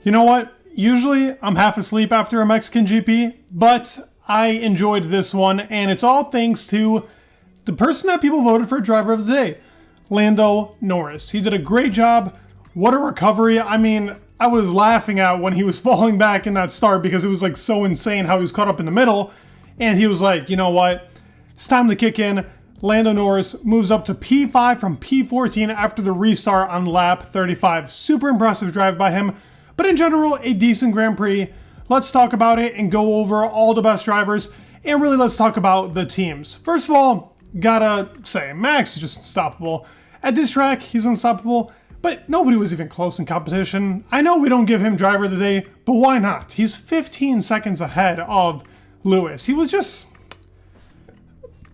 You know what? Usually I'm half asleep after a Mexican GP, but I enjoyed this one, and it's all thanks to the person that people voted for driver of the day, Lando Norris. He did a great job. What a recovery. I mean, I was laughing at when he was falling back in that start because it was like so insane how he was caught up in the middle, and he was like, you know what? It's time to kick in. Lando Norris moves up to P5 from P14 after the restart on lap 35. Super impressive drive by him. But in general, a decent Grand Prix. Let's talk about it and go over all the best drivers. And really, let's talk about the teams. First of all, gotta say, Max is just unstoppable. At this track, he's unstoppable, but nobody was even close in competition. I know we don't give him driver of the day, but why not? He's 15 seconds ahead of Lewis. He was just...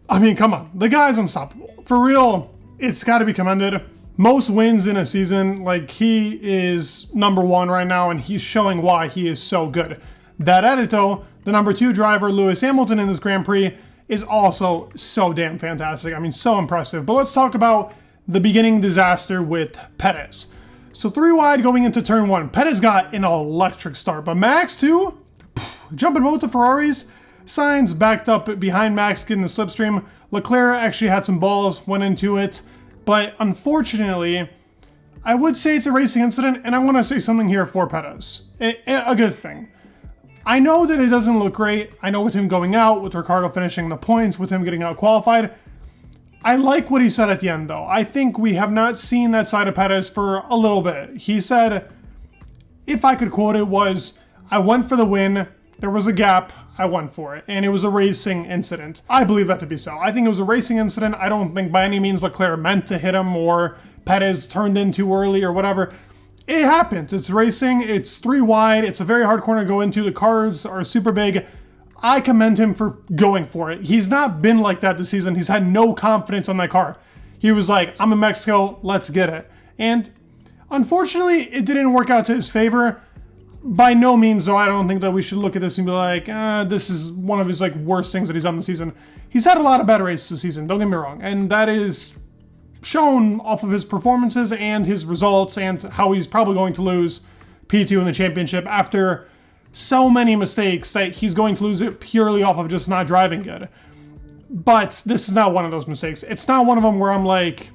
I mean, come on. The guy's unstoppable. For real, it's got to be commended. Most wins in a season, like, he is number one right now, and he's showing why he is so good. That edit, though, the number 2 driver, Lewis Hamilton, in this Grand Prix, is also so damn fantastic. I mean, so impressive. But let's talk about the beginning disaster with Perez. So 3 wide going into turn 1. Perez got an electric start, but Max, too, jumping both the Ferraris. Sainz backed up behind Max, getting the slipstream. Leclerc actually had some balls, went into it. But unfortunately, I would say it's a racing incident, and I want to say something here for Perez. A good thing. I know that it doesn't look great. I know with him going out, with Ricciardo finishing the points, with him getting out qualified. I like what he said at the end, though. I think we have not seen that side of Perez for a little bit. He said, if I could quote it, was, I went for the win. There was a gap. I went for it, and it was a racing incident. I believe that to be so. I think it was a racing incident. I don't think by any means Leclerc meant to hit him or Perez turned in too early or whatever. It happens. It's racing. It's 3 wide. It's a very hard corner to go into. The cars are super big. I commend him for going for it. He's not been like that this season. He's had no confidence on that car. He was like, I'm in Mexico. Let's get it. And unfortunately, it didn't work out to his favor. By no means, though, I don't think that we should look at this and be like, this is one of his worst things that he's done this season. He's had a lot of bad races this season, don't get me wrong, and that is shown off of his performances and his results and how he's probably going to lose P2 in the championship after so many mistakes that he's going to lose it purely off of just not driving good. But this is not one of those mistakes. It's not one of them where I'm like,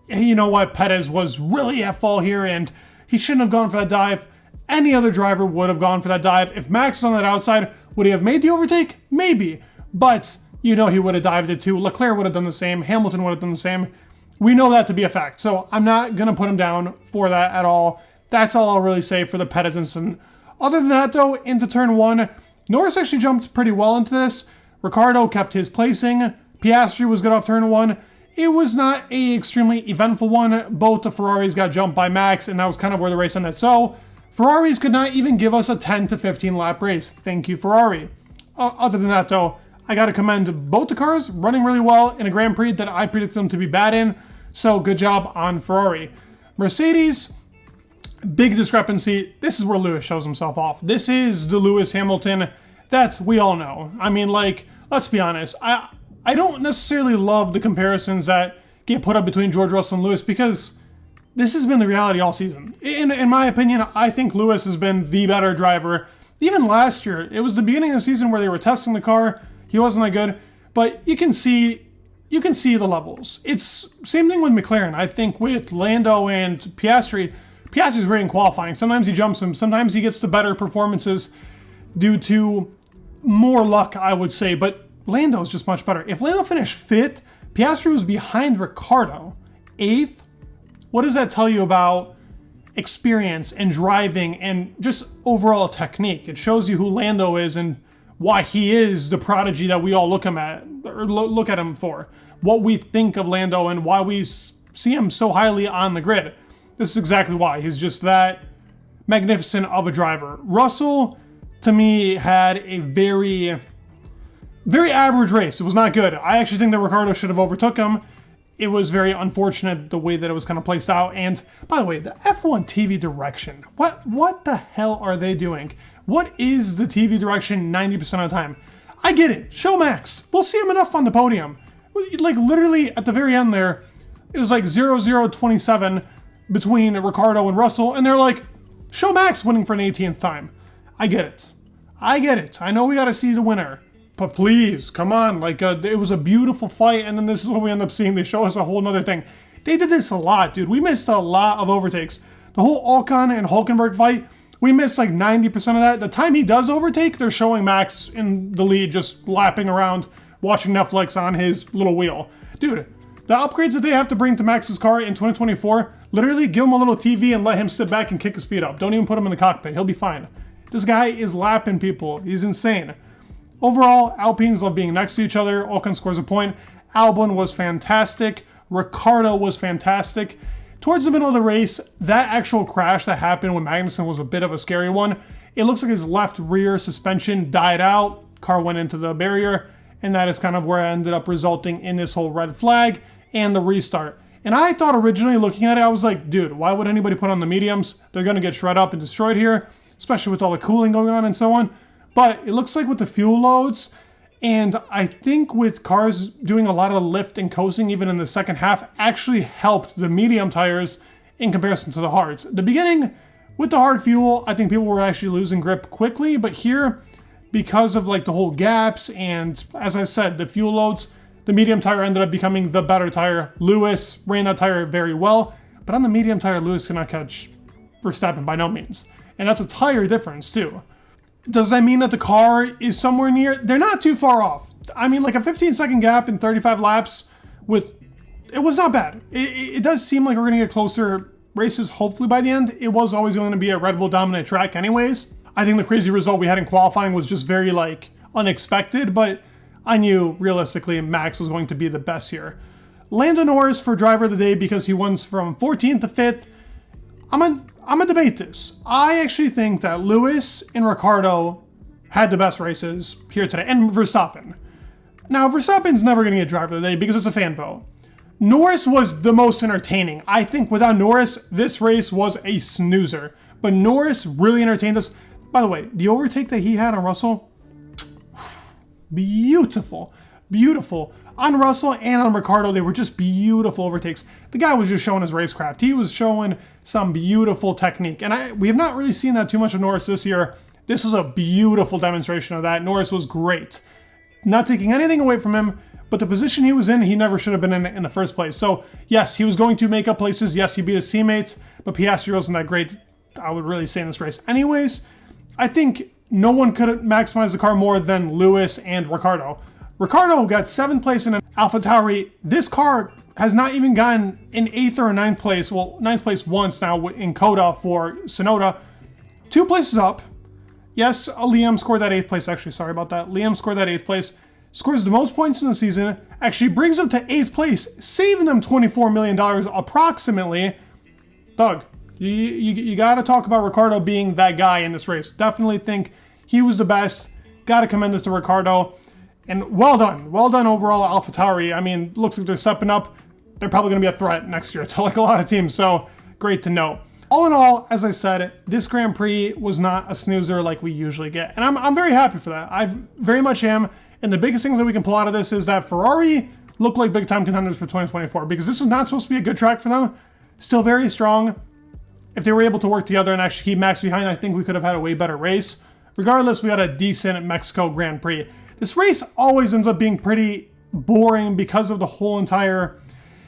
hey, you know what, Perez was really at fault here and he shouldn't have gone for that dive. Any other driver would have gone for that dive. If Max was on that outside, would he have made the overtake? Maybe. But, you know, he would have dived it too. Leclerc would have done the same. Hamilton would have done the same. We know that to be a fact. So I'm not going to put him down for that at all. That's all I'll really say for the Perez incident. Other than that, though, into turn 1, Norris actually jumped pretty well into this. Ricciardo kept his placing. Piastri was good off turn 1. It was not a extremely eventful one. Both the Ferraris got jumped by Max, and that was kind of where the race ended. So Ferraris could not even give us a 10 to 15 lap race. Thank you, Ferrari. Other than that, though, I got to commend both the cars running really well in a Grand Prix that I predicted them to be bad in. So good job on Ferrari. Mercedes, big discrepancy. This is where Lewis shows himself off. This is the Lewis Hamilton that we all know. I mean, let's be honest. I don't necessarily love the comparisons that get put up between George Russell and Lewis because this has been the reality all season. In my opinion, I think Lewis has been the better driver. Even last year, it was the beginning of the season where they were testing the car. He wasn't that good, but you can see the levels. It's same thing with McLaren. I think with Lando and Piastri, Piastri's great in qualifying. Sometimes he jumps him. Sometimes he gets the better performances due to more luck, I would say. But Lando's just much better. If Lando finished 5th, Piastri was behind Ricciardo, 8th. What does that tell you about experience and driving and just overall technique? It shows you who Lando is and why he is the prodigy that we all look at him for. What we think of Lando and why we see him so highly on the grid. This is exactly why. He's just that magnificent of a driver. Russell, to me, had a very, very average race. It was not good. I actually think that Ricciardo should have overtook him. It was very unfortunate the way that it was kind of placed out. And by the way, the F1 TV direction, what the hell are they doing? What is the TV direction 90% of the time? I get it. Show Max. We'll see him enough on the podium. Literally at the very end there, it was 0-0-27 between Ricciardo and Russell. And they're like, Show Max winning for an 18th time. I get it. I get it. I know we got to see the winner. But please, come on. Like, it was a beautiful fight, and then this is what we end up seeing. They show us a whole nother thing. They did this a lot, dude. We missed a lot of overtakes. The whole Ocon and Hulkenberg fight, we missed like 90% of that. The time he does overtake, they're showing Max in the lead, just lapping around, watching Netflix on his little wheel. Dude, the upgrades that they have to bring to Max's car in 2024, literally give him a little TV and let him sit back and kick his feet up. Don't even put him in the cockpit. He'll be fine. This guy is lapping people. He's insane. Overall, Alpines love being next to each other. Ocon scores a point. Albon was fantastic. Ricciardo was fantastic. Towards the middle of the race, that actual crash that happened when Magnussen was a bit of a scary one. It looks like his left rear suspension died out. Car went into the barrier, and that is kind of where it ended up resulting in this whole red flag and the restart. And I thought originally looking at it, I was like, dude, why would anybody put on the mediums? They're going to get shred up and destroyed here, especially with all the cooling going on and so on. But it looks like with the fuel loads, and I think with cars doing a lot of lift and coasting even in the second half, actually helped the medium tires in comparison to the hards. The beginning, with the hard fuel, I think people were actually losing grip quickly, but here, because of like the whole gaps and, as I said, the fuel loads, the medium tire ended up becoming the better tire. Lewis ran that tire very well, but on the medium tire, Lewis cannot catch Verstappen by no means. And that's a tire difference too. Does that mean that the car is somewhere near? They're not too far off. I mean, like a 15-second gap in 35 laps it was not bad. It does seem like we're going to get closer races, hopefully by the end. It was always going to be a Red Bull dominant track anyways. I think the crazy result we had in qualifying was just very like unexpected, but I knew realistically Max was going to be the best here. Lando Norris for driver of the day because he wins from 14th to 5th. I'm gonna debate this. I actually think that Lewis and Ricciardo had the best races here today, and Verstappen. Now, Verstappen's never going to get driver of the day because it's a fan vote. Norris was the most entertaining. I think without Norris, this race was a snoozer. But Norris really entertained us. By the way, the overtake that he had on Russell, beautiful, beautiful. On Russell and on Ricciardo, they were just beautiful overtakes. The guy was just showing his racecraft. He was showing some beautiful technique. And we have not really seen that too much of Norris this year. This was a beautiful demonstration of that. Norris was great. Not taking anything away from him, but the position he was in, he never should have been in the first place. So, yes, he was going to make up places. Yes, he beat his teammates, but Piastri wasn't that great, I would really say, in this race. Anyways, I think no one could maximize the car more than Lewis and Ricciardo. Ricciardo got 7th place in an AlphaTauri. This car has not even gotten in 8th or 9th place. Well, 9th place once now in Coda for Sonoda. 2 places up. Yes, Liam scored that 8th place, actually. Sorry about that. Liam scored that 8th place. Scores the most points in the season. Actually brings them to 8th place, saving them $24 million approximately. Doug, you got to talk about Ricciardo being that guy in this race. Definitely think he was the best. Got to commend it to Ricciardo. And well done. Well done overall, AlphaTauri. I mean, looks like they're stepping up. They're probably going to be a threat next year to like a lot of teams. So great to know. All in all, as I said, this Grand Prix was not a snoozer like we usually get. And I'm very happy for that. I very much am. And the biggest things that we can pull out of this is that Ferrari look like big-time contenders for 2024 because this is not supposed to be a good track for them. Still very strong. If they were able to work together and actually keep Max behind, I think we could have had a way better race. Regardless, we had a decent Mexico Grand Prix. This race always ends up being pretty boring because of the whole entire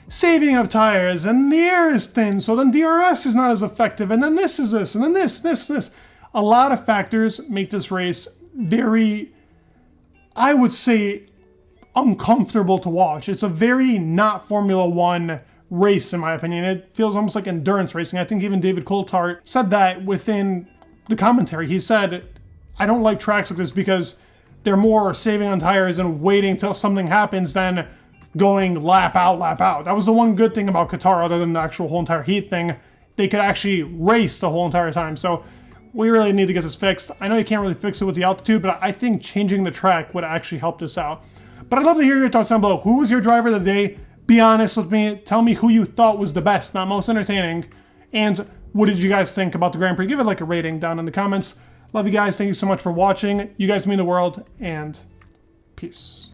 saving of tires, and the air is thin, so then DRS is not as effective, and then this is this, and then this. A lot of factors make this race very, I would say, uncomfortable to watch. It's a very not Formula One race, in my opinion. It feels almost like endurance racing. I think even David Coulthard said that within the commentary. He said, I don't like tracks like this because they're more saving on tires and waiting till something happens than going lap out, lap out. That was the one good thing about Qatar other than the actual whole entire heat thing. They could actually race the whole entire time. So we really need to get this fixed. I know you can't really fix it with the altitude, but I think changing the track would actually help this out. But I'd love to hear your thoughts down below. Who was your driver of the day? Be honest with me. Tell me who you thought was the best, not most entertaining. And what did you guys think about the Grand Prix? Give it like a rating down in the comments. Love you guys. Thank you so much for watching. You guys mean the world, and peace.